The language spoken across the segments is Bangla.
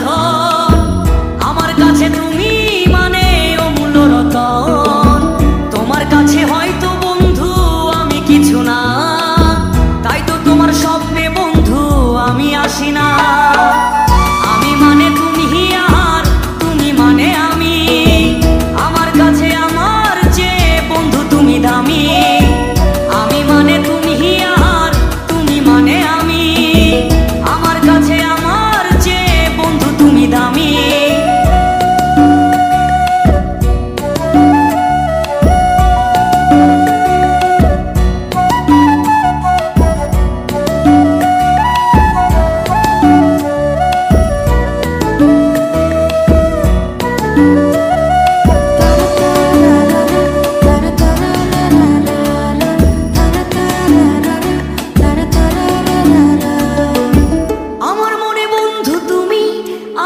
ধন। আমার কাছে তুমি মানে অমূল্য রতন। তোমার কাছে হয়তো বন্ধু আমি কিছু না, তাই তো তোমার স্বপ্নে বন্ধু আমি আসি না। আমি মানে তুমি আর তুমি মানে আমি, আমার কাছে আমার যে বন্ধু তুমি দামি। আমি মানে তুমি আর তুমি মানে আমি, আমার কাছে আমার যে বন্ধু তুমি দামি।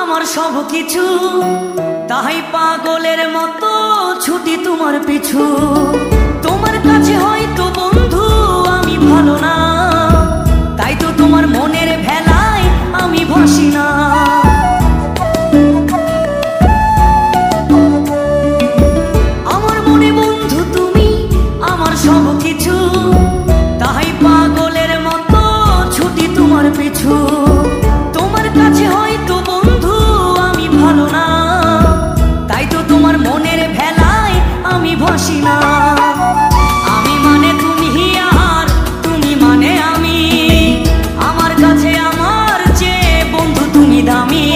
আমার সব কিছু, তাই পাগলের মতো ছুটি তোমার পিছু। তোমার কাছে হয়তো বন্ধু আমি ভালো না, তাই তো তোমার মনের ভেলায় আমি ভাসি না। আমার মনে বন্ধু তুমি আমার সব কিছু, তাই পাগলের মতো ছুটি তোমার পিছু। তোমার কাছে হয়তো বন্ধু আমি ভালো না, তাই তো তোমার মনের ভেলায় আমি ভাসি না। আমি মানে তুমি আর তুমি মানে আমি, আমার কাছে আমার যে বন্ধু তুমি দামি।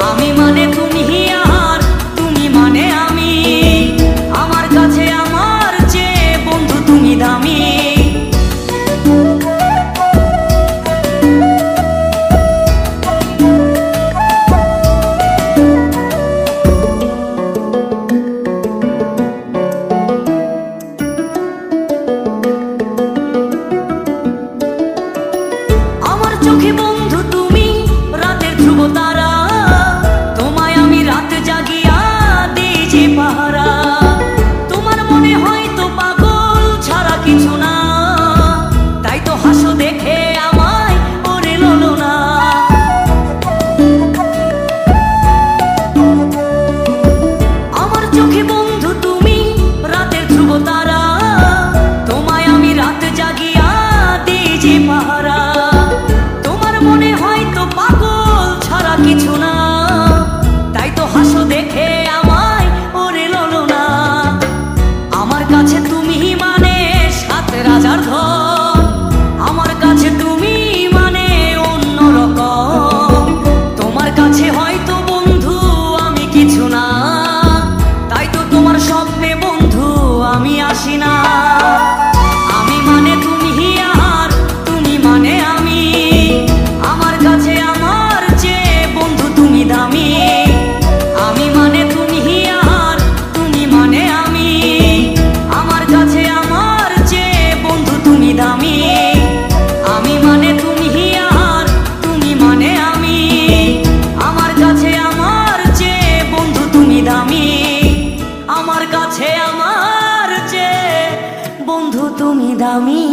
আমি মানে তুমি আর তুমি মানে আমি, আমার কাছে আমার যে বন্ধু তুমি দামি। চোখে বন্ধু তুমি রাতের ধ্রুব তারা, তোমায় আমি রাত জাগিয়া দিই যে পাহারা। তোমার মনে হয়তো পাগল ছাড়া কিছু না, তাই তো হাসো দেখে আমায় ওরে ললো না। আমার চোখে বন্ধু তুমি রাতের ধ্রুব তারা, তোমায় আমি রাত জাগিয়া দিই যে পাহারা। মনে হয়তো পাগল ছাড়া কিছু না, তাই তো হাসো দেখে আমায় ওরে ললো না। আমার কাছে তুমি মানে সাত রাজার ধন, আমার কাছে তুমি মানে অন্যরকম। তোমার কাছে হয়তো বন্ধু আমি কিছু না, তাই তো তোমার স্বপ্নে বন্ধু আমি আসি না। আমি মানে তুমি আর তুমি মানে আমি, আমার কাছে আমার যে বন্ধু তুমি দামি। আমি মানে তুমি আর তুমি মানে আমি, আমার কাছে আমার যে বন্ধু তুমি দামি। আমি মানে তুমি আর তুমি মানে আমি, আমার কাছে আমার যে বন্ধু তুমি দামি। আমার কাছে আমার যে বন্ধু তুমি দামি।